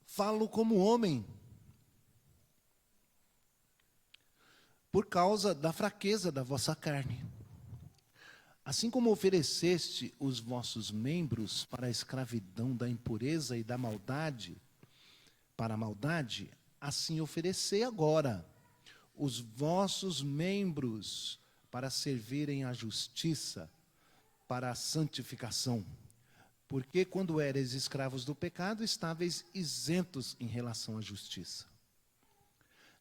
Falo como homem, por causa da fraqueza da vossa carne. Assim como ofereceste os vossos membros para a escravidão da impureza e da maldade, para a maldade, assim oferecei agora os vossos membros para servirem à justiça, para a santificação. Porque quando eres escravos do pecado, estáveis isentos em relação à justiça.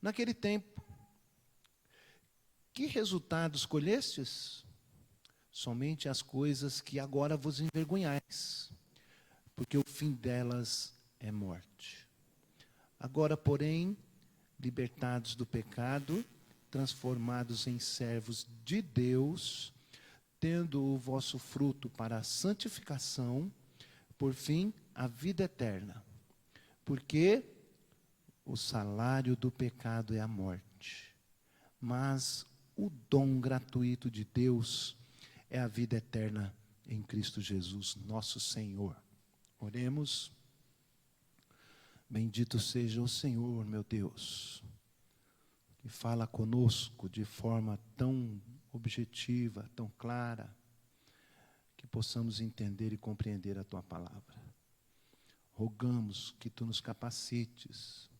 Naquele tempo, que resultados colhestes? Somente as coisas que agora vos envergonhais, porque o fim delas é morte. Agora, porém, libertados do pecado, transformados em servos de Deus, tendo o vosso fruto para a santificação, por fim, a vida eterna. Porque o salário do pecado é a morte, mas o dom gratuito de Deus é a vida eterna em Cristo Jesus, nosso Senhor. Oremos. Bendito seja o Senhor, meu Deus, que fala conosco de forma tão objetiva, tão clara, que possamos entender e compreender a Tua palavra. Rogamos que Tu nos capacites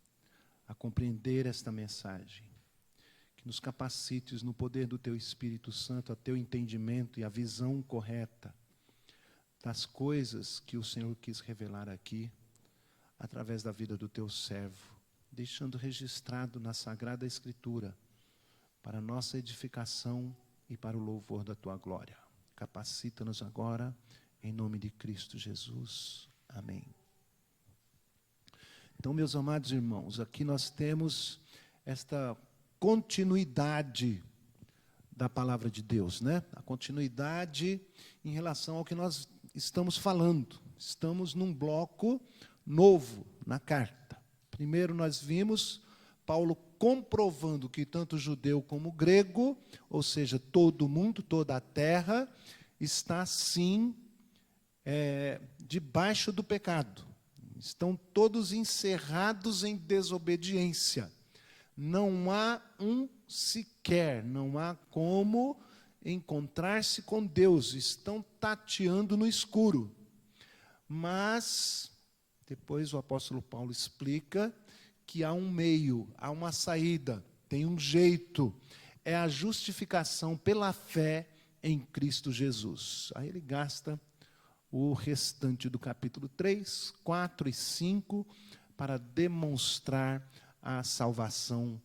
a compreender esta mensagem, que nos capacites no poder do Teu Espírito Santo, a Teu entendimento e a visão correta das coisas que o Senhor quis revelar aqui, através da vida do Teu servo, deixando registrado na Sagrada Escritura, para nossa edificação e para o louvor da Tua glória. Capacita-nos agora, em nome de Cristo Jesus. Amém. Então, meus amados irmãos, aqui nós temos esta continuidade da palavra de Deus, né? A continuidade em relação ao que nós estamos falando. Estamos num bloco novo na carta. Primeiro nós vimos Paulo comprovando que tanto judeu como grego, ou seja, todo mundo, toda a terra, está sim debaixo do pecado. Estão todos encerrados em desobediência. Não há um sequer, não há como encontrar-se com Deus. Estão tateando no escuro. Mas depois o apóstolo Paulo explica que há um meio, há uma saída, tem um jeito. É a justificação pela fé em Cristo Jesus. Aí ele gasta o restante do capítulo 3, 4 e 5 para demonstrar a salvação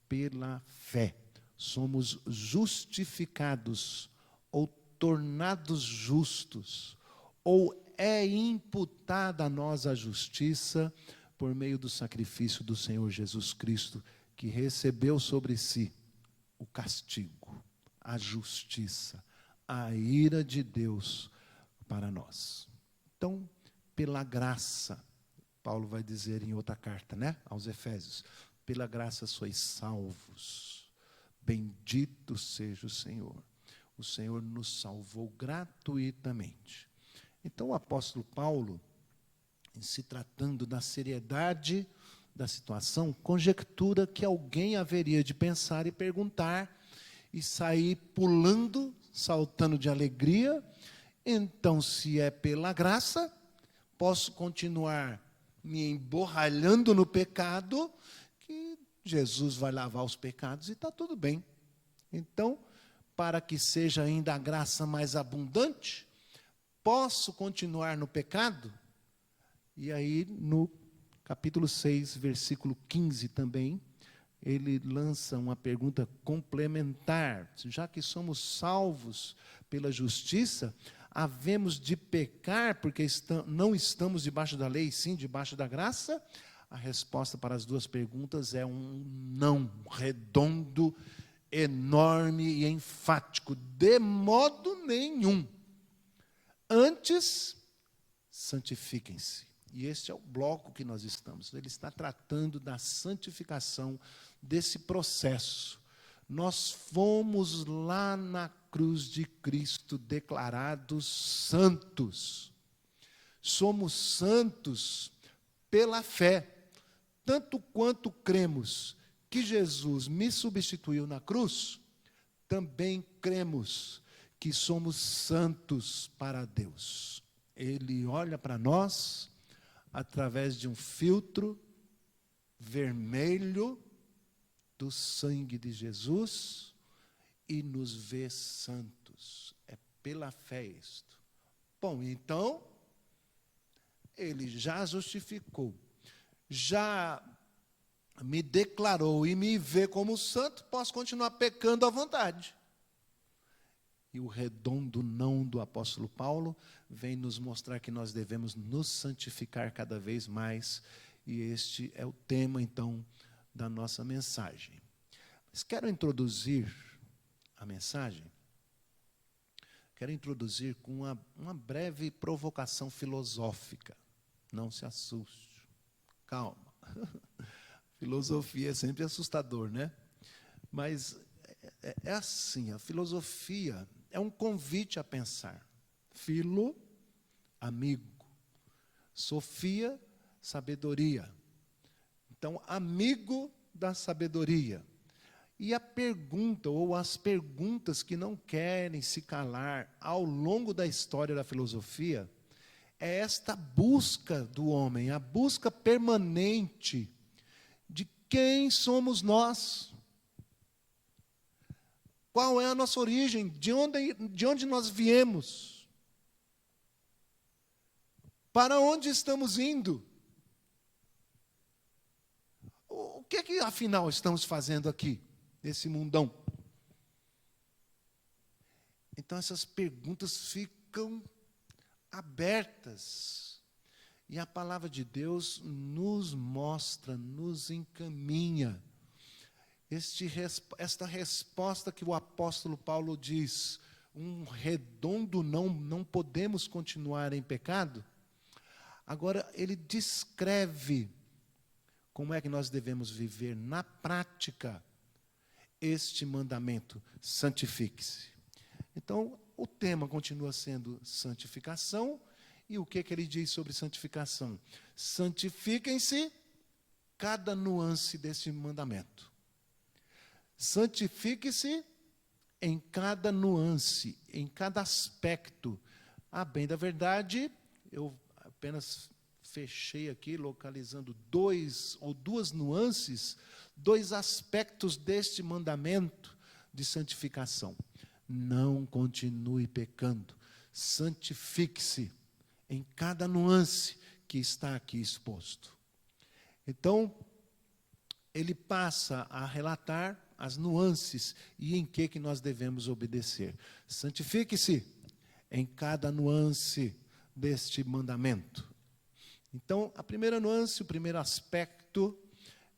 pela fé. Somos justificados ou tornados justos, ou é imputada a nós a justiça por meio do sacrifício do Senhor Jesus Cristo, que recebeu sobre si o castigo, a justiça, a ira de Deus para nós. Então, pela graça, Paulo vai dizer em outra carta, né, aos Efésios, pela graça sois salvos, bendito seja o Senhor. O Senhor nos salvou gratuitamente. Então, o apóstolo Paulo, em se tratando da seriedade da situação, conjectura que alguém haveria de pensar e perguntar, e sair pulando, saltando de alegria. Então, se é pela graça, posso continuar me emborralhando no pecado, que Jesus vai lavar os pecados e está tudo bem. Então, para que seja ainda a graça mais abundante, posso continuar no pecado? E aí, no capítulo 6, versículo 15 também, ele lança uma pergunta complementar. Já que somos salvos pela justiça, havemos de pecar porque não estamos debaixo da lei, sim debaixo da graça? A resposta para as duas perguntas é um não redondo, enorme e enfático. De modo nenhum. Antes, santifiquem-se. E este é o bloco que nós estamos. Ele está tratando da santificação, desse processo. nós fomos lá na cruz de Cristo declarados santos. Somos santos pela fé, tanto quanto cremos que Jesus me substituiu na cruz, também cremos que somos santos para Deus. Ele olha para nós através de um filtro vermelho do sangue de Jesus e nos vê santos. É pela fé isto. Bom, então, ele já justificou, já me declarou e me vê como santo, posso continuar pecando à vontade. E o redondo não do apóstolo Paulo vem nos mostrar que nós devemos nos santificar cada vez mais, e este é o tema, então, da nossa mensagem. Mas quero introduzir a mensagem, quero introduzir com uma breve provocação filosófica. Não se assuste, calma. Filosofia é sempre assustador, né? Mas é assim, a filosofia é um convite a pensar. Filo, amigo. Sofia, sabedoria. Então, amigo da sabedoria. E a pergunta, ou as perguntas que não querem se calar ao longo da história da filosofia, é esta busca do homem, a busca permanente de quem somos nós. Qual é a nossa origem? De onde nós viemos? Para onde estamos indo? O que afinal estamos fazendo aqui, nesse mundão? Então, essas perguntas ficam abertas. E a palavra de Deus nos mostra, nos encaminha esta resposta que o apóstolo Paulo diz, um redondo não podemos continuar em pecado. Agora, ele descreve como é que nós devemos viver na prática este mandamento: santifique-se. Então, o tema continua sendo santificação. E o que ele diz sobre santificação? Santifiquem-se cada nuance desse mandamento. Santifique-se em cada nuance, em cada aspecto. A bem da verdade, eu apenas fechei aqui, localizando duas nuances, dois aspectos deste mandamento de santificação. Não continue pecando. Santifique-se em cada nuance que está aqui exposto. Então, ele passa a relatar as nuances e em que nós devemos obedecer. Santifique-se em cada nuance deste mandamento. Então, a primeira nuance, o primeiro aspecto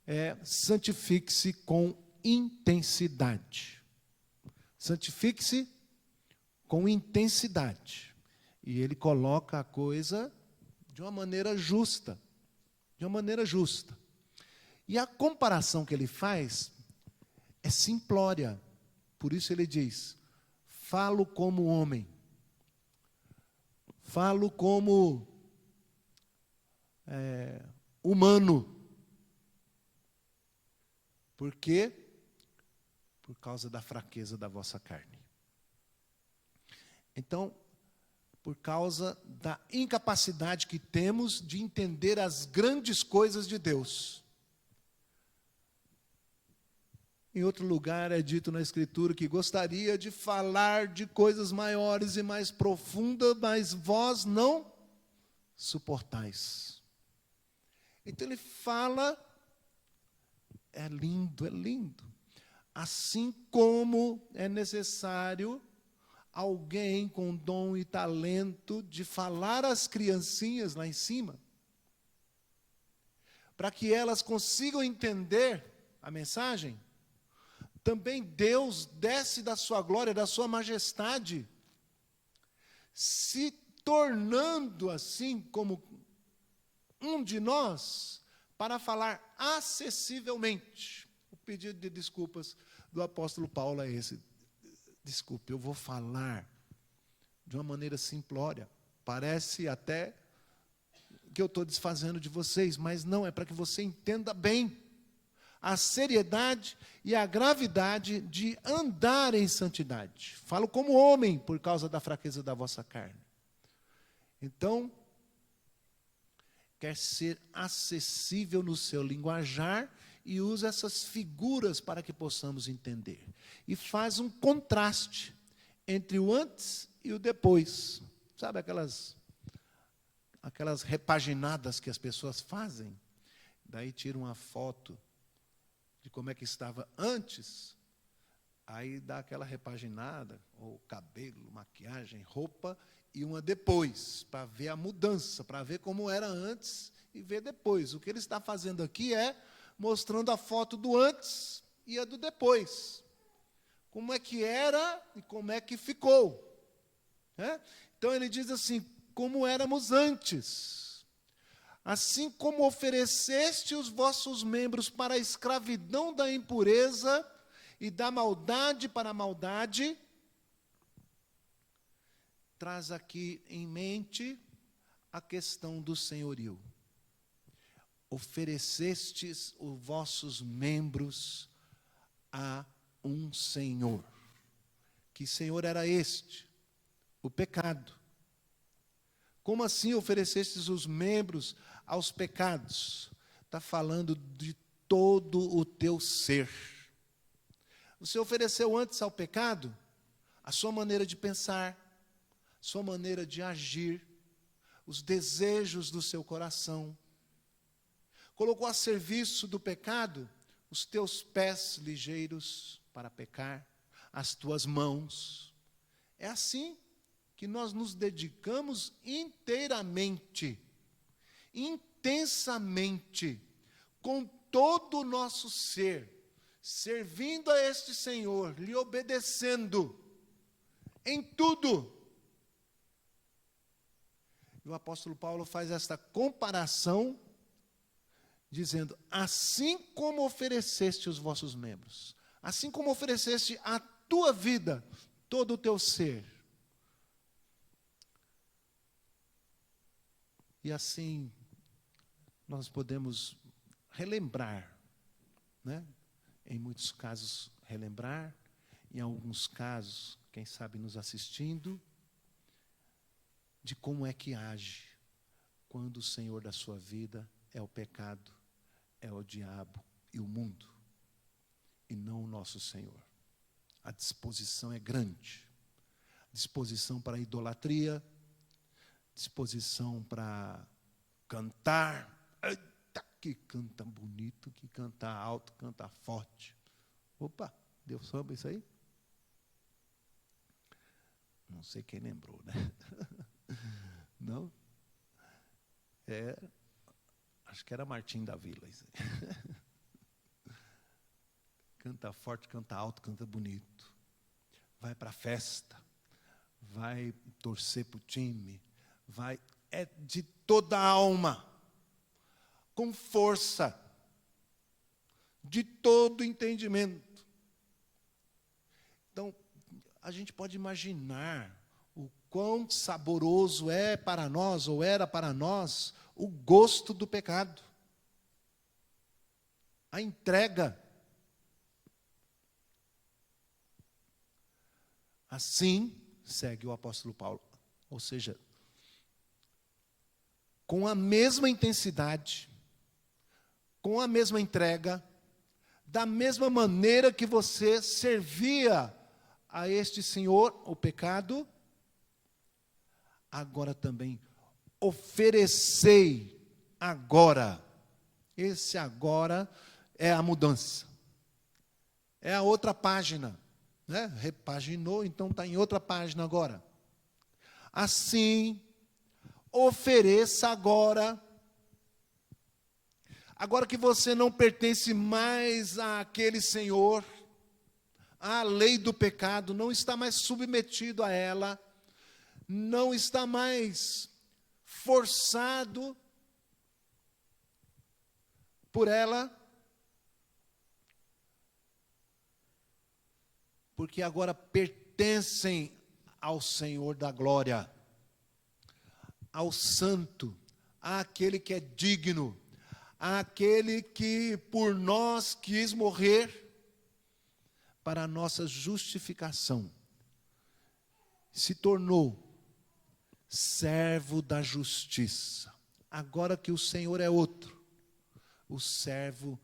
é: santifique-se com intensidade. Santifique-se com intensidade. E ele coloca a coisa de uma maneira justa. De uma maneira justa. E a comparação que ele faz é simplória. Por isso ele diz: falo como homem. Falo como humano. Por quê? Por causa da fraqueza da vossa carne. Então, por causa da incapacidade que temos de entender as grandes coisas de Deus. Em outro lugar é dito na Escritura que gostaria de falar de coisas maiores e mais profundas, mas vós não suportais. Então ele fala, é lindo, é lindo. Assim como é necessário alguém com dom e talento de falar às criancinhas lá em cima, para que elas consigam entender a mensagem, também Deus desce da sua glória, da sua majestade, se tornando assim como um de nós, para falar acessivelmente. O pedido de desculpas do apóstolo Paulo é esse. Desculpe, eu vou falar de uma maneira simplória. Parece até que eu estou desfazendo de vocês, mas não, é para que você entenda bem a seriedade e a gravidade de andar em santidade. Falo como homem, por causa da fraqueza da vossa carne. Então, quer ser acessível no seu linguajar e usa essas figuras para que possamos entender. E faz um contraste entre o antes e o depois. Sabe aquelas repaginadas que as pessoas fazem? Daí tira uma foto de como é que estava antes, aí dá aquela repaginada, ou cabelo, maquiagem, roupa, e uma depois, para ver a mudança, para ver como era antes e ver depois. O que ele está fazendo aqui é mostrando a foto do antes e a do depois. Como é que era e como é que ficou. Então ele diz assim, como éramos antes. Assim como ofereceste os vossos membros para a escravidão da impureza e da maldade para a maldade, traz aqui em mente a questão do senhorio. Oferecestes os vossos membros a um senhor. Que senhor era este? O pecado. Como assim oferecestes os membros aos pecados? Está falando de todo o teu ser. Você ofereceu antes ao pecado a sua maneira de pensar, sua maneira de agir, os desejos do seu coração. Colocou a serviço do pecado os teus pés ligeiros para pecar, as tuas mãos. É assim que nós nos dedicamos inteiramente, intensamente, com todo o nosso ser, servindo a este Senhor, lhe obedecendo em tudo. E o apóstolo Paulo faz esta comparação, dizendo, assim como ofereceste os vossos membros, assim como ofereceste a tua vida, todo o teu ser, e assim nós podemos relembrar, né? Em muitos casos relembrar, em alguns casos, quem sabe nos assistindo, de como é que age quando o Senhor da sua vida é o pecado, é o diabo e o mundo, e não o nosso Senhor. A disposição é grande, disposição para a idolatria, disposição para cantar. Eita, que canta bonito, que canta alto, canta forte. Opa, deu samba isso aí? Não sei quem lembrou, né? Não? Acho que era Martim da Vila. Isso aí. Canta forte, canta alto, canta bonito. Vai para a festa, vai torcer para o time, é de toda a alma, com força, de todo entendimento. Então, a gente pode imaginar o quão saboroso é para nós, ou era para nós, o gosto do pecado, a entrega. Assim, segue o apóstolo Paulo, ou seja, com a mesma intensidade, com a mesma entrega, da mesma maneira que você servia a este Senhor, o pecado, agora também oferecei agora. Esse agora é a mudança. É a outra página, né? Repaginou, então está em outra página agora. Assim, ofereça agora. Agora que você não pertence mais àquele Senhor, à lei do pecado, não está mais submetido a ela, não está mais forçado por ela. porque agora pertencem ao Senhor da glória, ao Santo, àquele que é digno, àquele que por nós quis morrer para a nossa justificação. Se tornou servo da justiça. Agora que o Senhor é outro, o servo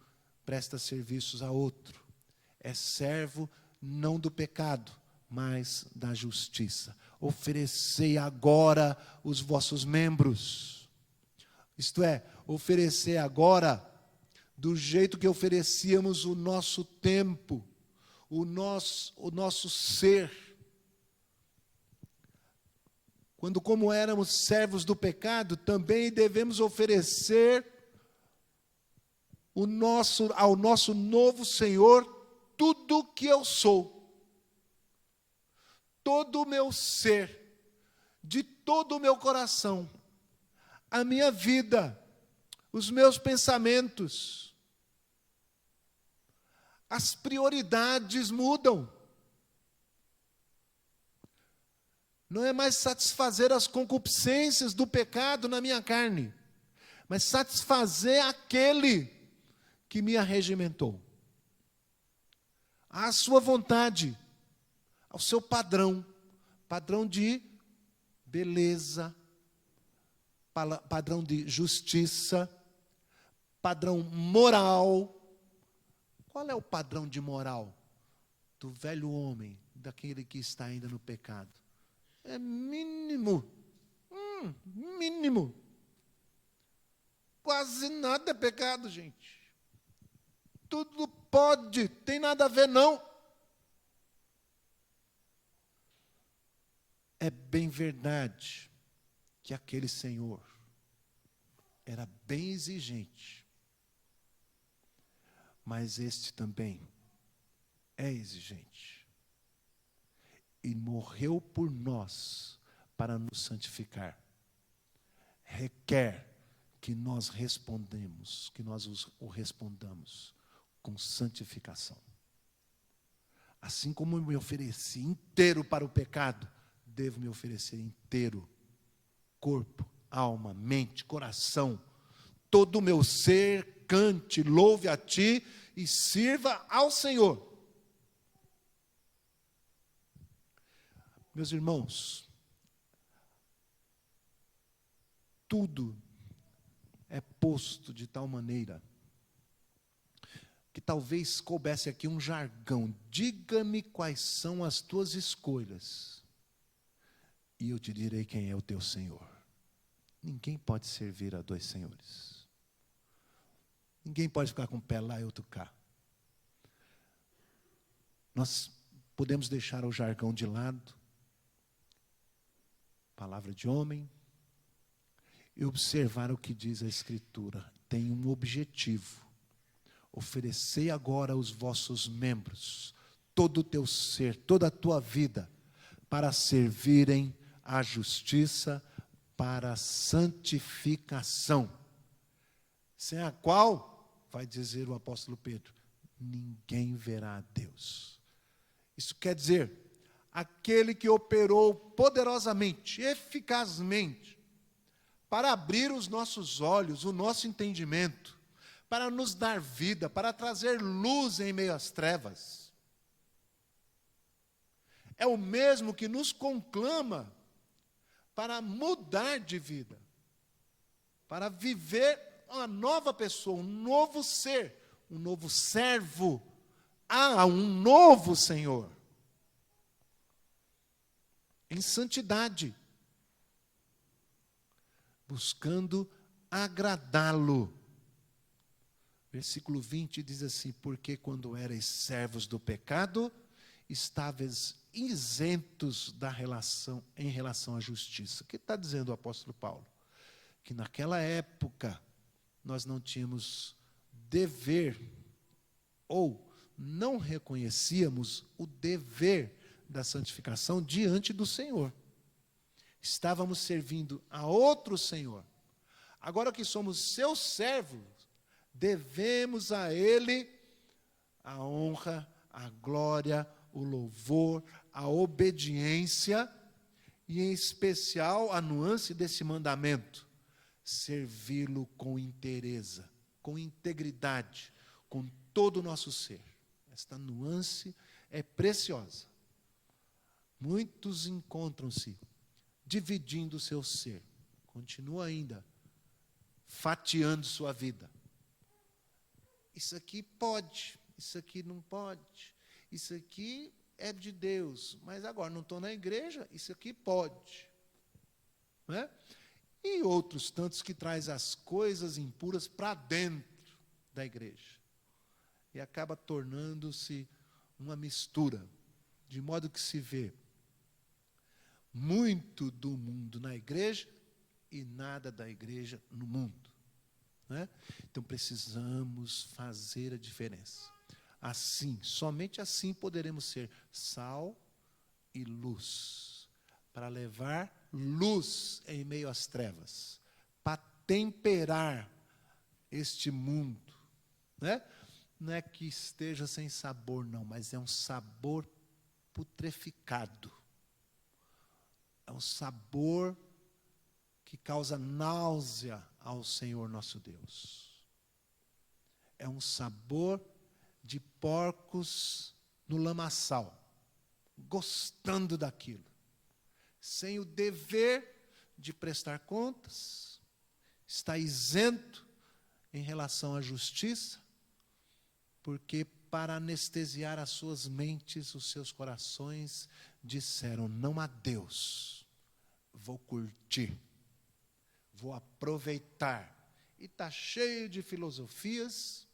presta serviços a outro. É servo não do pecado, mas da justiça. Oferecei agora os vossos membros. Isto é, oferecer agora do jeito que oferecíamos o nosso tempo, o nosso ser. Quando, como éramos servos do pecado, também devemos oferecer ao nosso novo Senhor tudo que eu sou, todo o meu ser, de todo o meu coração, a minha vida, os meus pensamentos. As prioridades mudam. Não é mais satisfazer as concupiscências do pecado na minha carne, mas satisfazer aquele que me arregimentou. À sua vontade, ao seu padrão de beleza, padrão de justiça, padrão moral. Qual é o padrão de moral do velho homem, daquele que está ainda no pecado? É mínimo. Mínimo. Quase nada é pecado, gente. Tudo pode, tem nada a ver, não. É bem verdade que aquele Senhor era bem exigente, mas este também é exigente. E morreu por nós para nos santificar. Requer que nós o respondamos com santificação. Assim como eu me ofereci inteiro para o pecado, devo me oferecer inteiro, corpo, alma, mente, coração, todo o meu ser, cante, louve a Ti e sirva ao Senhor. Meus irmãos, tudo é posto de tal maneira que talvez coubesse aqui um jargão. Diga-me quais são as tuas escolhas, e eu te direi quem é o teu Senhor. Ninguém pode servir a dois senhores. Ninguém pode ficar com um pé lá e outro cá. Nós podemos deixar o jargão de lado, palavra de homem, e observar o que diz a Escritura. Tem um objetivo: oferecei agora os vossos membros, todo o teu ser, toda a tua vida, para servirem à justiça, para a santificação, sem a qual, vai dizer o apóstolo Pedro, ninguém verá a Deus. Isso quer dizer, aquele que operou poderosamente, eficazmente, para abrir os nossos olhos, o nosso entendimento, para nos dar vida, para trazer luz em meio às trevas. É o mesmo que nos conclama para mudar de vida, para viver uma nova pessoa, um novo ser, um novo servo, um novo Senhor, em santidade, buscando agradá-lo. Versículo 20 diz assim: porque quando erais servos do pecado, estáveis isentos em relação à justiça. O que está dizendo o apóstolo Paulo? Que naquela época nós não tínhamos dever, ou não reconhecíamos o dever da santificação diante do Senhor. Estávamos servindo a outro Senhor. Agora que somos seus servos, devemos a Ele a honra, a glória, o louvor, a obediência, e em especial a nuance desse mandamento: servi-lo com inteireza, com integridade, com todo o nosso ser. Esta nuance é preciosa. Muitos encontram-se dividindo o seu ser. Continua ainda fatiando sua vida. Isso aqui pode, isso aqui não pode. Isso aqui é de Deus, mas agora não estou na igreja, isso aqui pode. Não é? E outros tantos que traz as coisas impuras para dentro da igreja. E acaba tornando-se uma mistura, de modo que se vê muito do mundo na igreja e nada da igreja no mundo. Né? Então precisamos fazer a diferença. Assim, somente assim poderemos ser sal e luz, para levar luz em meio às trevas, para temperar este mundo. Né? Não é que esteja sem sabor, não, mas é um sabor putreficado. É um sabor que causa náusea ao Senhor nosso Deus. É um sabor de porcos no lamaçal, gostando daquilo, sem o dever de prestar contas, está isento em relação à justiça, porque para anestesiar as suas mentes, os seus corações, disseram: não há Deus, vou curtir, vou aproveitar. E está cheio de filosofias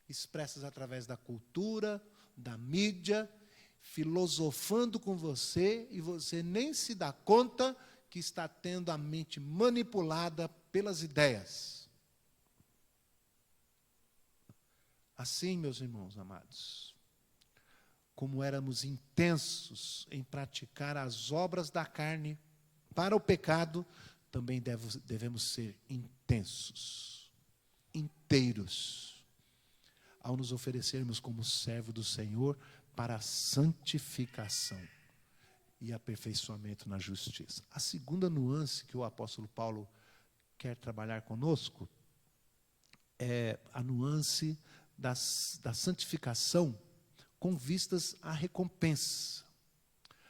expressas através da cultura, da mídia, filosofando com você, e você nem se dá conta que está tendo a mente manipulada pelas ideias. Assim, meus irmãos amados, como éramos intensos em praticar as obras da carne para o pecado, também devemos ser intensos, inteiros, ao nos oferecermos como servo do Senhor para a santificação e aperfeiçoamento na justiça. A segunda nuance que o apóstolo Paulo quer trabalhar conosco é a nuance da santificação com vistas à recompensa.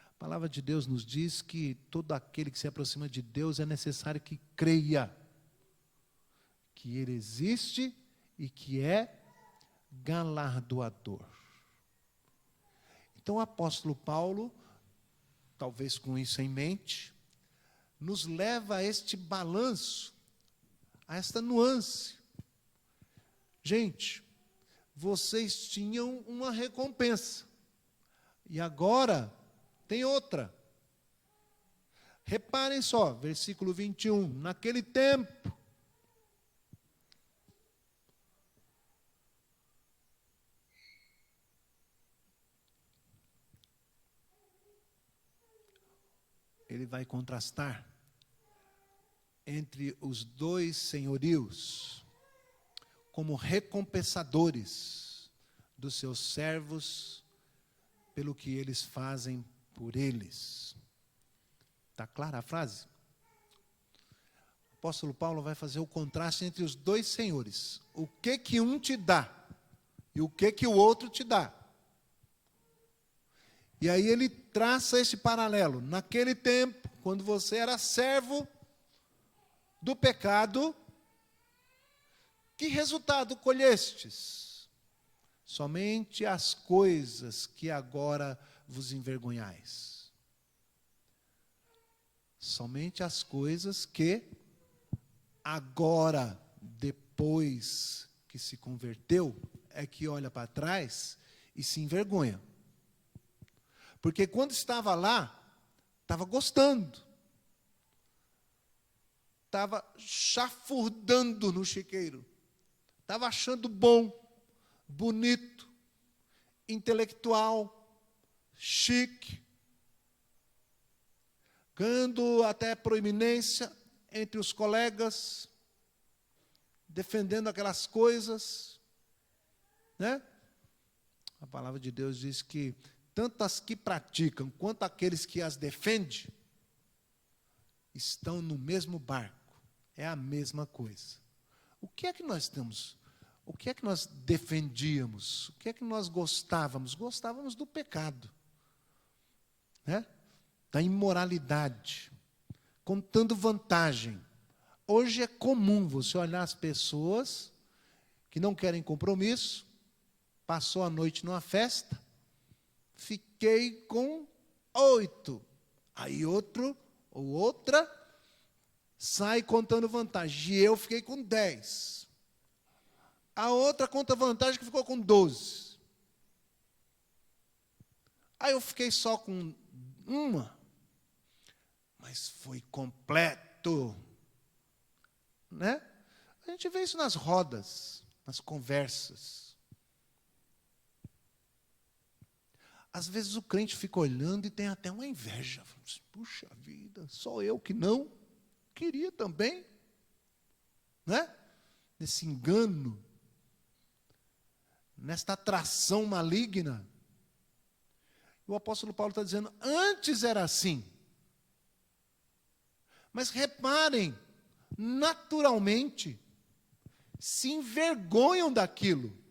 A palavra de Deus nos diz que todo aquele que se aproxima de Deus é necessário que creia que Ele existe e que é galardoador. Então o apóstolo Paulo, talvez com isso em mente, nos leva a este balanço, a esta nuance. Gente, vocês tinham uma recompensa, e agora tem outra. Reparem só, versículo 21, naquele tempo, ele vai contrastar entre os dois senhorios como recompensadores dos seus servos pelo que eles fazem por eles. Está clara a frase? O apóstolo Paulo vai fazer o contraste entre os dois senhores. O que um te dá e o que o outro te dá. E aí ele traça esse paralelo. Naquele tempo, quando você era servo do pecado, que resultado colhestes? Somente as coisas que agora vos envergonhais. Somente as coisas que agora, depois que se converteu, é que olha para trás e se envergonha. Porque quando estava lá, estava gostando. Estava chafurdando no chiqueiro. Estava achando bom, bonito, intelectual, chique, ganhando até proeminência entre os colegas, defendendo aquelas coisas, né? A palavra de Deus diz que tanto as que praticam quanto aqueles que as defendem, estão no mesmo barco. É a mesma coisa. O que é que nós temos? O que é que nós defendíamos? O que é que nós gostávamos? Gostávamos do pecado, né? Da imoralidade, contando vantagem. Hoje é comum você olhar as pessoas que não querem compromisso, passou a noite numa festa, fiquei com 8. Aí outro ou outra sai contando vantagem. E eu fiquei com 10. A outra conta vantagem que ficou com 12. Aí eu fiquei só com uma. Mas foi completo. Né? A gente vê isso nas rodas, nas conversas. Às vezes o crente fica olhando e tem até uma inveja. Puxa vida, só eu que não queria também. Né? Nesse engano, nesta atração maligna. O apóstolo Paulo está dizendo, antes era assim. Mas reparem, naturalmente, se envergonham daquilo.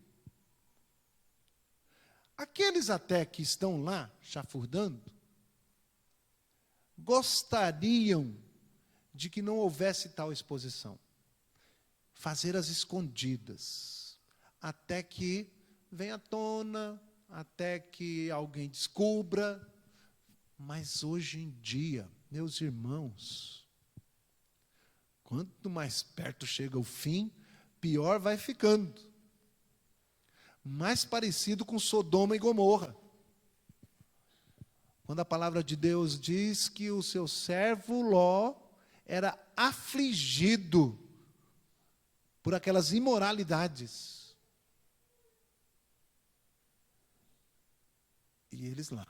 Aqueles até que estão lá, chafurdando, gostariam de que não houvesse tal exposição. Fazer as escondidas, até que venha à tona, até que alguém descubra. Mas hoje em dia, meus irmãos, quanto mais perto chega o fim, pior vai ficando. Mais parecido com Sodoma e Gomorra. Quando a palavra de Deus diz que o seu servo Ló era afligido por aquelas imoralidades. E eles lá,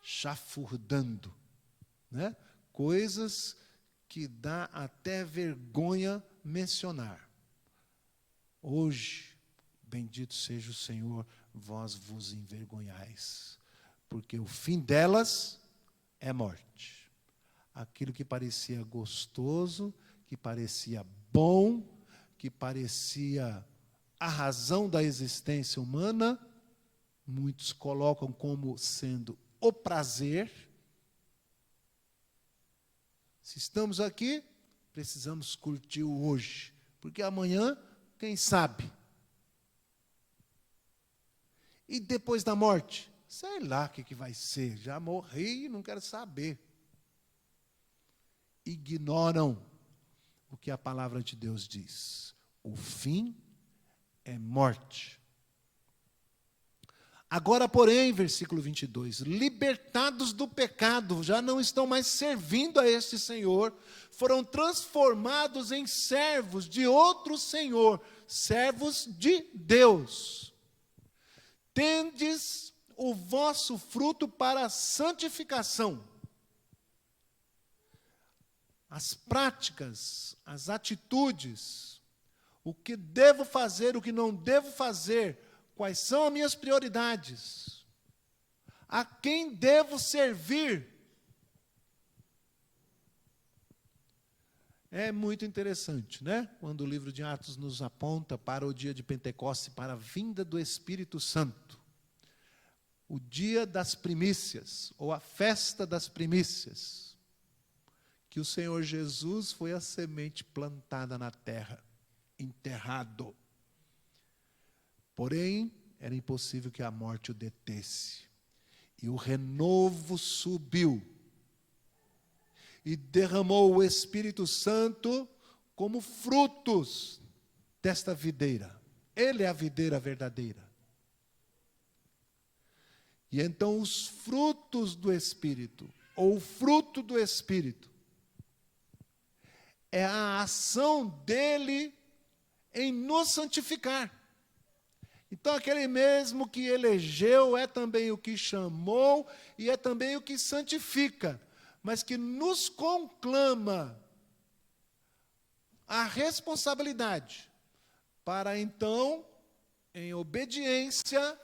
chafurdando, né? Coisas que dá até vergonha mencionar. Hoje, bendito seja o Senhor, vós vos envergonhais, porque o fim delas é morte. Aquilo que parecia gostoso, que parecia bom, que parecia a razão da existência humana, muitos colocam como sendo o prazer. Se estamos aqui, precisamos curtir o hoje, porque amanhã, quem sabe? E depois da morte? Sei lá o que vai ser, já morri e não quero saber. Ignoram o que a palavra de Deus diz. O fim é morte. Agora, porém, versículo 22, libertados do pecado, já não estão mais servindo a este Senhor, foram transformados em servos de outro Senhor, servos de Deus. Tendes o vosso fruto para a santificação. As práticas, as atitudes, o que devo fazer, o que não devo fazer, quais são as minhas prioridades? A quem devo servir? É muito interessante, né? Quando o livro de Atos nos aponta para o dia de Pentecostes, para a vinda do Espírito Santo. O dia das primícias, ou a festa das primícias. Que o Senhor Jesus foi a semente plantada na terra, enterrado. Porém, era impossível que a morte o detesse. E o renovo subiu. E derramou o Espírito Santo como frutos desta videira. Ele é a videira verdadeira. E então os frutos do Espírito, ou o fruto do Espírito, é a ação dele em nos santificar. Então, aquele mesmo que elegeu é também o que chamou e é também o que santifica, mas que nos conclama a responsabilidade para, então, em obediência,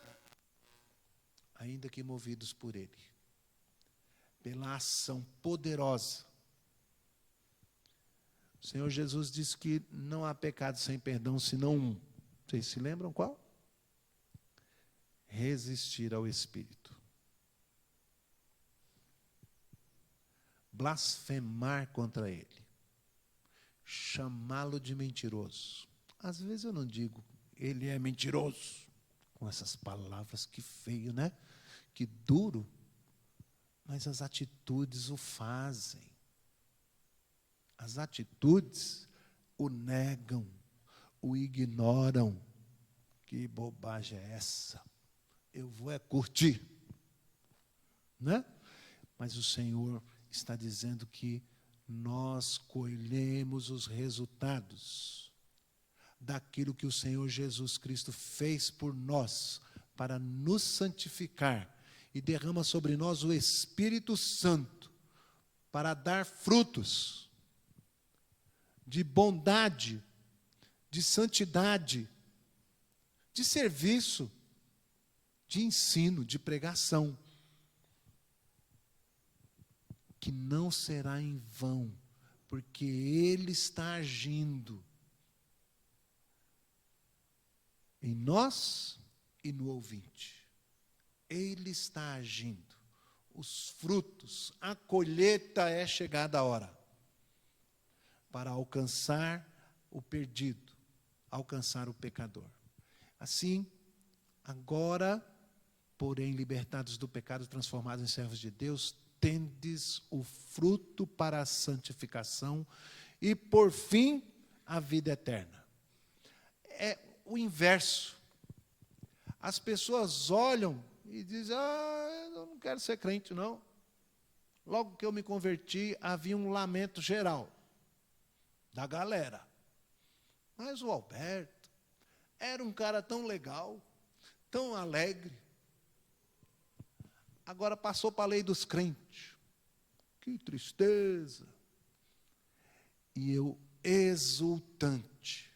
ainda que movidos por Ele, pela ação poderosa. O Senhor Jesus disse que não há pecado sem perdão, senão um. Vocês se lembram qual? Resistir ao Espírito. Blasfemar contra Ele. Chamá-lo de mentiroso. Às vezes eu não digo, ele é mentiroso, com essas palavras, que feio, né? Que duro. Mas as atitudes o fazem. As atitudes o negam, o ignoram. Que bobagem é essa? Eu vou curtir. Né? Mas o Senhor está dizendo que nós colhemos os resultados daquilo que o Senhor Jesus Cristo fez por nós para nos santificar e derrama sobre nós o Espírito Santo para dar frutos de bondade, de santidade, de serviço, de ensino, de pregação, que não será em vão, porque Ele está agindo em nós e no ouvinte. Ele está agindo. Os frutos, a colheita é chegada a hora para alcançar o perdido, alcançar o pecador. Assim, agora, porém, libertados do pecado, transformados em servos de Deus, tendes o fruto para a santificação e, por fim, a vida eterna. É o inverso. As pessoas olham e dizem, eu não quero ser crente, não. Logo que eu me converti, havia um lamento geral da galera. Mas o Alberto era um cara tão legal, tão alegre. Agora passou para a lei dos crentes. Que tristeza. E eu, exultante,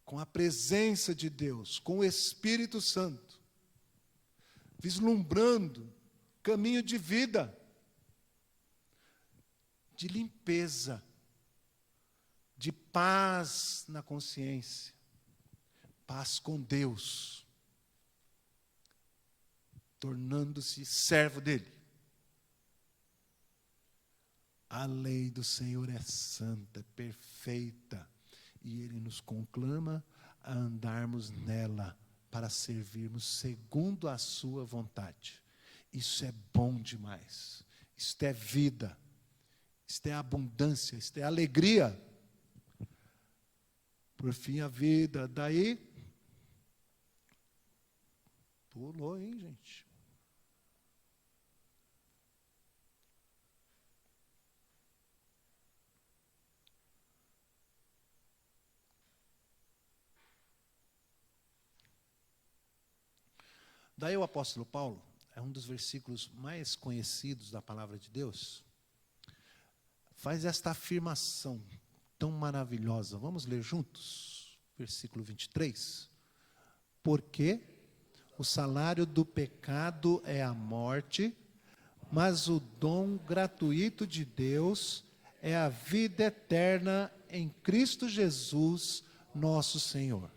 com a presença de Deus, com o Espírito Santo, vislumbrando caminho de vida, de limpeza, de paz na consciência, paz com Deus, tornando-se servo dele. A lei do Senhor é santa, perfeita, e Ele nos conclama a andarmos nela para servirmos segundo a sua vontade. Isso é bom demais. Isto é vida. Isto é abundância. Isto é alegria. Por fim, a vida. Daí, pulou, hein, gente? Daí o apóstolo Paulo, é um dos versículos mais conhecidos da palavra de Deus, faz esta afirmação tão maravilhosa. Vamos ler juntos? Versículo 23. Porque o salário do pecado é a morte, mas o dom gratuito de Deus é a vida eterna em Cristo Jesus, nosso Senhor.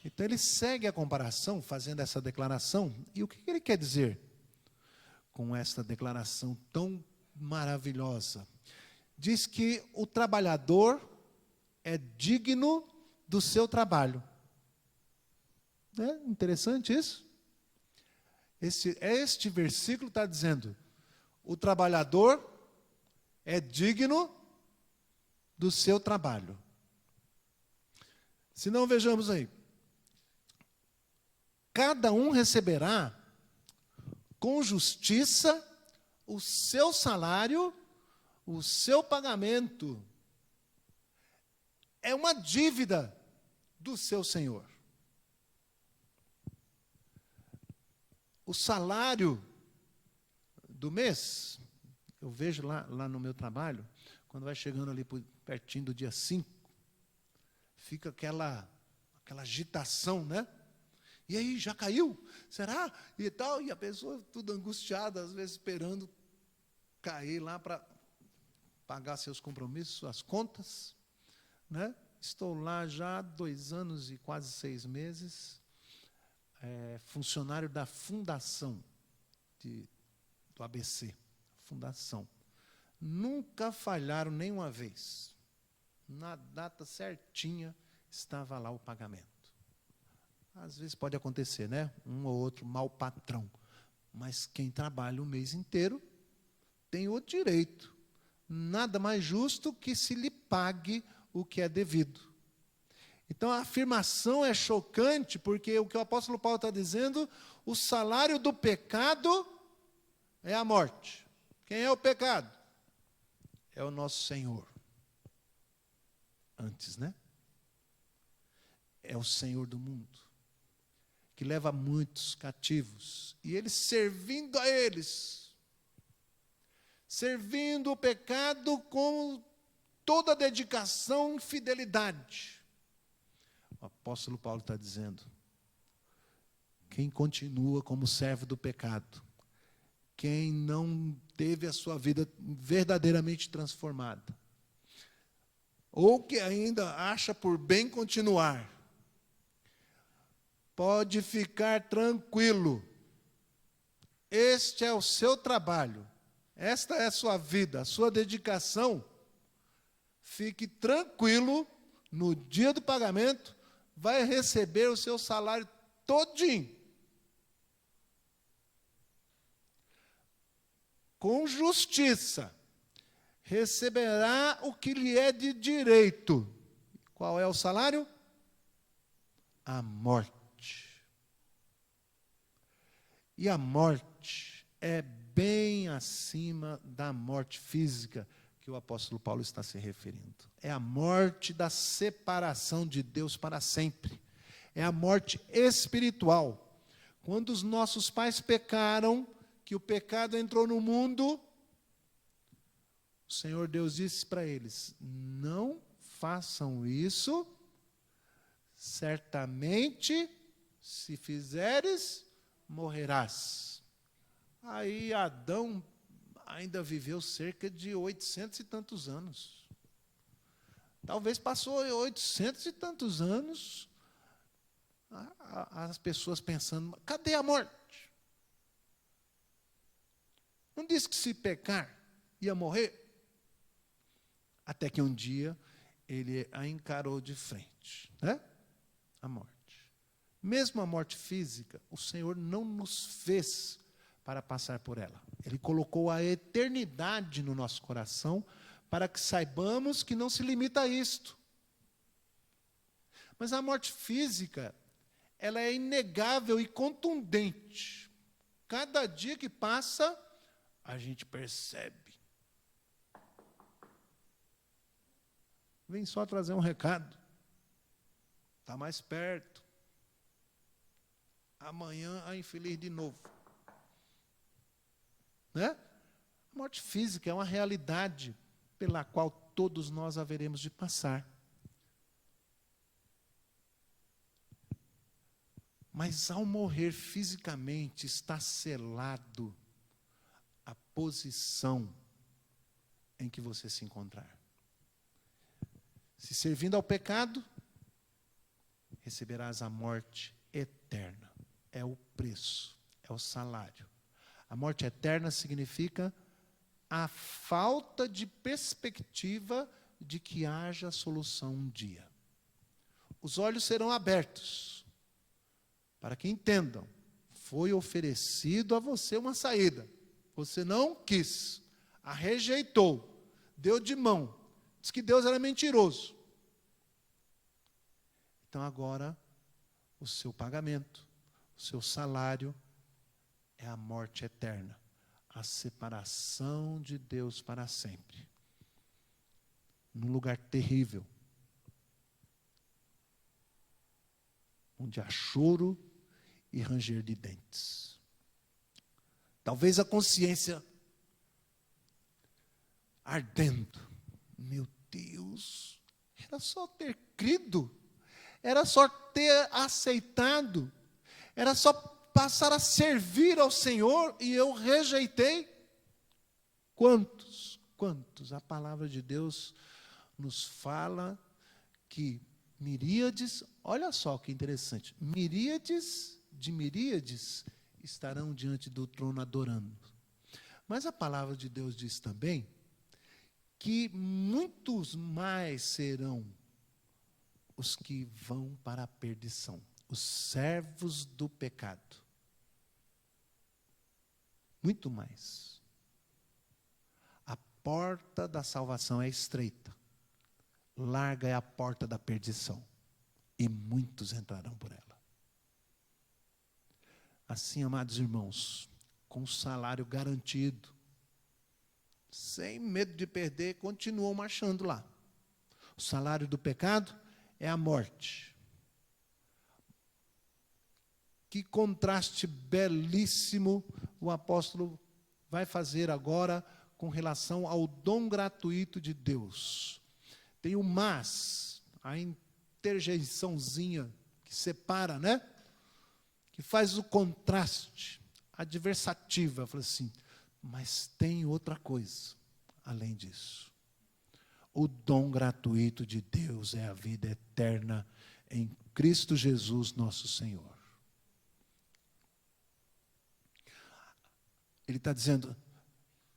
Então ele segue a comparação, fazendo essa declaração. E o que ele quer dizer com esta declaração tão maravilhosa? Diz que o trabalhador é digno do seu trabalho. É interessante isso? Este versículo está dizendo, o trabalhador é digno do seu trabalho. Se não, vejamos aí. Cada um receberá com justiça o seu salário, o seu pagamento. É uma dívida do seu Senhor. O salário do mês, eu vejo lá no meu trabalho, quando vai chegando ali pertinho do dia 5, fica aquela agitação, né? E aí, já caiu? Será? E tal, e a pessoa tudo angustiada, às vezes esperando cair lá para pagar seus compromissos, suas contas, né? Estou lá já há 2 anos e quase 6 meses, funcionário da fundação do ABC, fundação. Nunca falharam nenhuma vez. Na data certinha estava lá o pagamento. Às vezes pode acontecer, né? Um ou outro mau patrão. Mas quem trabalha o mês inteiro tem o direito. Nada mais justo que se lhe pague o que é devido. Então, a afirmação é chocante, porque o que o apóstolo Paulo está dizendo, o salário do pecado é a morte. Quem é o pecado? É o nosso Senhor. Antes, né? É o Senhor do mundo, que leva muitos cativos, e eles servindo a eles, servindo o pecado com toda a dedicação e fidelidade. O apóstolo Paulo está dizendo, quem continua como servo do pecado, quem não teve a sua vida verdadeiramente transformada, ou que ainda acha por bem continuar, pode ficar tranquilo. Este é o seu trabalho, esta é a sua vida, a sua dedicação. Fique tranquilo, no dia do pagamento, vai receber o seu salário todinho. Com justiça, receberá o que lhe é de direito. Qual é o salário? A morte. E a morte é bem acima da morte física que o apóstolo Paulo está se referindo. É a morte da separação de Deus para sempre. É a morte espiritual. Quando os nossos pais pecaram, que o pecado entrou no mundo, o Senhor Deus disse para eles, não façam isso, certamente, se fizeres, morrerás. Aí Adão ainda viveu cerca de 800 e tantos anos. Talvez passou 800 e tantos anos, as pessoas pensando, cadê a morte? Não disse que se pecar ia morrer? Até que um dia ele a encarou de frente, né? A morte. Mesmo a morte física, o Senhor não nos fez para passar por ela. Ele colocou a eternidade no nosso coração para que saibamos que não se limita a isto. Mas a morte física, ela é inegável e contundente. Cada dia que passa, a gente percebe. Vem só trazer um recado. Está mais perto. Amanhã a infeliz de novo. Né? A morte física é uma realidade pela qual todos nós haveremos de passar. Mas ao morrer fisicamente, está selado a posição em que você se encontrar. Se servindo ao pecado, receberás a morte eterna. É o preço, é o salário. A morte eterna significa a falta de perspectiva de que haja solução um dia. Os olhos serão abertos para que entendam, foi oferecido a você uma saída. Você não quis, a rejeitou, deu de mão, disse que Deus era mentiroso. Então agora, o seu pagamento, o seu salário é a morte eterna, a separação de Deus para sempre. Num lugar terrível, onde há choro e ranger de dentes. Talvez a consciência ardendo. Meu Deus, era só ter crido, era só ter aceitado, Era só passar a servir ao Senhor e eu rejeitei. Quantos? A palavra de Deus nos fala que miríades, olha só que interessante, miríades de miríades estarão diante do trono adorando. Mas a palavra de Deus diz também que muitos mais serão os que vão para a perdição, os servos do pecado. Muito mais. A porta da salvação é estreita, larga é a porta da perdição, e muitos entrarão por ela. Assim, amados irmãos, com salário garantido, sem medo de perder, continuam marchando lá. O salário do pecado é a morte. Que contraste belíssimo o apóstolo vai fazer agora com relação ao dom gratuito de Deus. Tem o mas, a interjeiçãozinha que separa, né? Que faz o contraste, adversativa. Fala assim, mas tem outra coisa além disso. O dom gratuito de Deus é a vida eterna em Cristo Jesus, nosso Senhor. Ele está dizendo,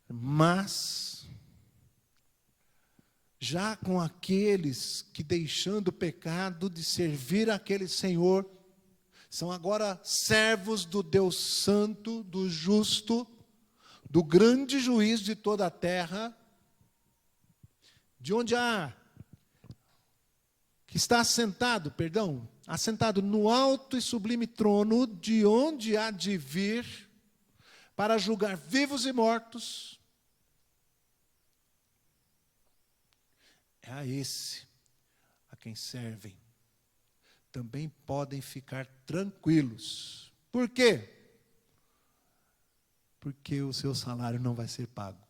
mas já com aqueles que, deixando o pecado de servir aquele Senhor, são agora servos do Deus Santo, do Justo, do grande juiz de toda a terra, de onde que está assentado no alto e sublime trono, de onde há de vir para julgar vivos e mortos. É a esse a quem servem. Também podem ficar tranquilos. Por quê? Porque o seu salário não vai ser pago.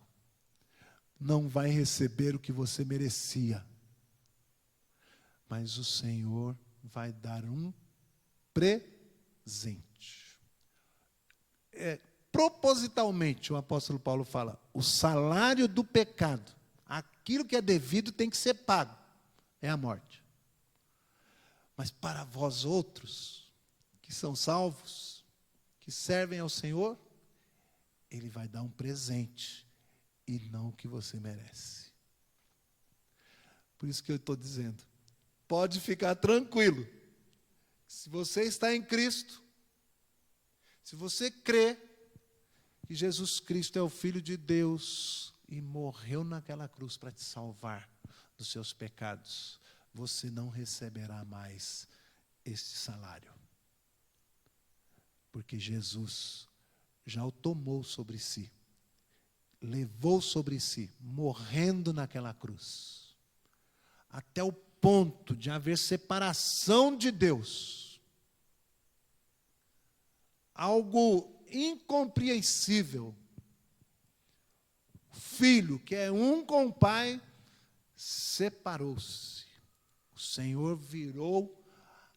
Não vai receber o que você merecia. Mas o Senhor vai dar um presente. Propositalmente, o apóstolo Paulo fala, o salário do pecado, aquilo que é devido tem que ser pago, é a morte. Mas para vós outros, que são salvos, que servem ao Senhor, Ele vai dar um presente, e não o que você merece. Por isso que eu estou dizendo, pode ficar tranquilo, se você está em Cristo, se você crê que Jesus Cristo é o Filho de Deus e morreu naquela cruz para te salvar dos seus pecados, você não receberá mais este salário. Porque Jesus já o tomou sobre si, levou sobre si, morrendo naquela cruz, até o ponto de haver separação de Deus. Algo incompreensível. O filho, que é um com o pai, separou-se. O Senhor virou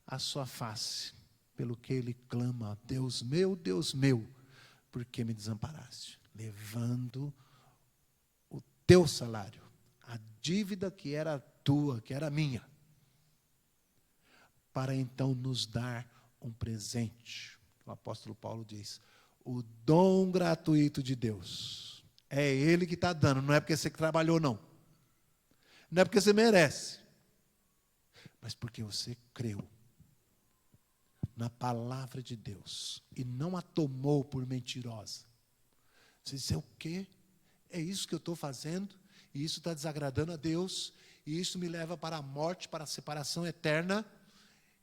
a sua face, pelo que ele clama, Deus meu, por que me desamparaste? Levando o teu salário, a dívida que era tua, que era minha, para então nos dar um presente. O apóstolo Paulo diz, o dom gratuito de Deus, é Ele que está dando, não é porque você trabalhou não, não é porque você merece, mas porque você creu na palavra de Deus, e não a tomou por mentirosa. Você diz, o quê? É isso que eu estou fazendo, e isso está desagradando a Deus, e isso me leva para a morte, para a separação eterna.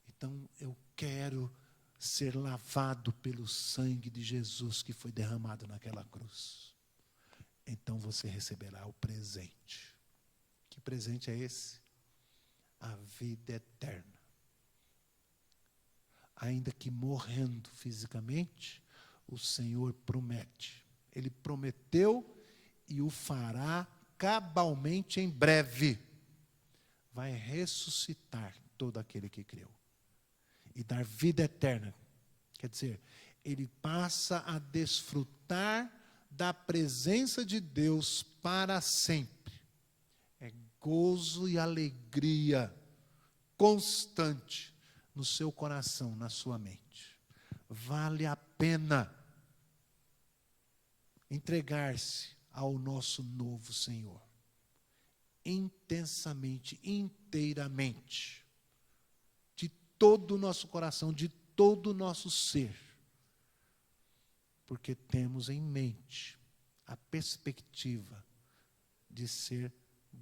Então eu quero ser lavado pelo sangue de Jesus que foi derramado naquela cruz. Então você receberá o presente. Que presente é esse? A vida eterna. Ainda que morrendo fisicamente, o Senhor promete. Ele prometeu e o fará cabalmente em breve. Vai ressuscitar todo aquele que creu. E dar vida eterna, Quer dizer, ele passa a desfrutar da presença de Deus para sempre. É gozo e alegria constante no seu coração, na sua mente. Vale a pena entregar-se ao nosso novo Senhor. Intensamente, inteiramente. De todo o nosso coração, de todo o nosso ser. Porque temos em mente a perspectiva de ser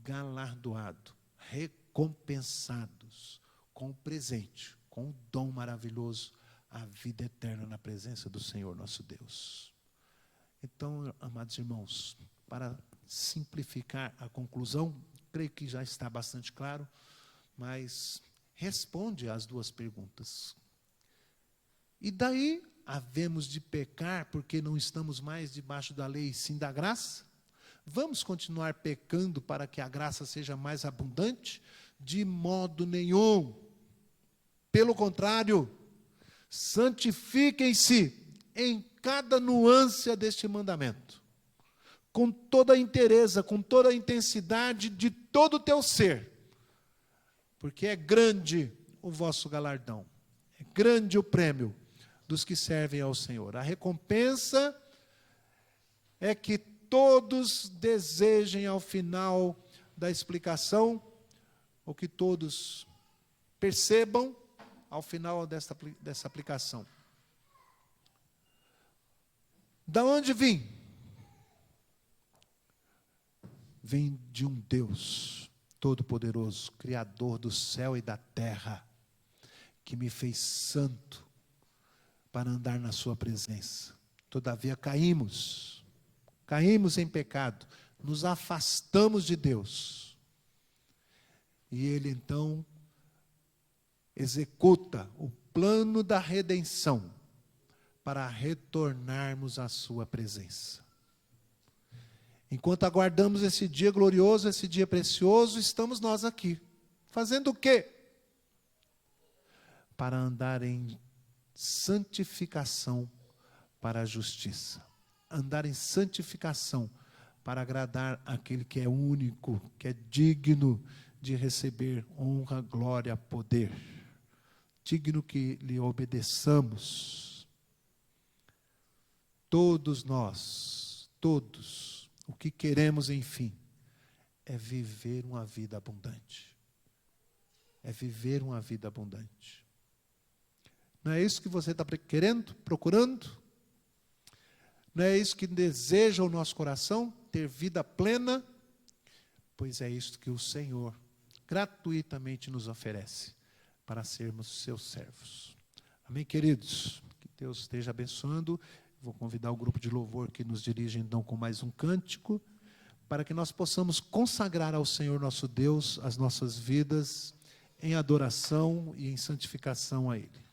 galardoado, recompensados com o presente, com o dom maravilhoso, a vida eterna na presença do Senhor nosso Deus. Então, amados irmãos, para simplificar a conclusão, creio que já está bastante claro, mas responde às duas perguntas. E daí, havemos de pecar porque não estamos mais debaixo da lei, sim da graça? Vamos continuar pecando para que a graça seja mais abundante? De modo nenhum. Pelo contrário, santifiquem-se em cada nuance deste mandamento, com toda a inteireza, com toda a intensidade de todo o teu ser, porque é grande o vosso galardão, é grande o prêmio dos que servem ao Senhor. A recompensa é que todos desejem ao final da explicação, ou que todos percebam ao final dessa aplicação. Da onde vim? Vem de um Deus todo-poderoso, Criador do céu e da terra, que me fez santo para andar na sua presença. Todavia caímos em pecado, nos afastamos de Deus. E Ele então executa o plano da redenção para retornarmos à sua presença. Enquanto aguardamos esse dia glorioso, esse dia precioso, estamos nós aqui. Fazendo o quê? Para andar em santificação para a justiça. Andar em santificação para agradar aquele que é único, que é digno de receber honra, glória, poder. Digno que lhe obedeçamos. Todos nós, todos, o que queremos, enfim, é viver uma vida abundante. É viver uma vida abundante. Não é isso que você está querendo, procurando? Não é isso que deseja o nosso coração? Ter vida plena? Pois é isso que o Senhor gratuitamente nos oferece para sermos seus servos. Amém, queridos? Que Deus esteja abençoando. Vou convidar o grupo de louvor que nos dirige então com mais um cântico, para que nós possamos consagrar ao Senhor nosso Deus as nossas vidas em adoração e em santificação a Ele.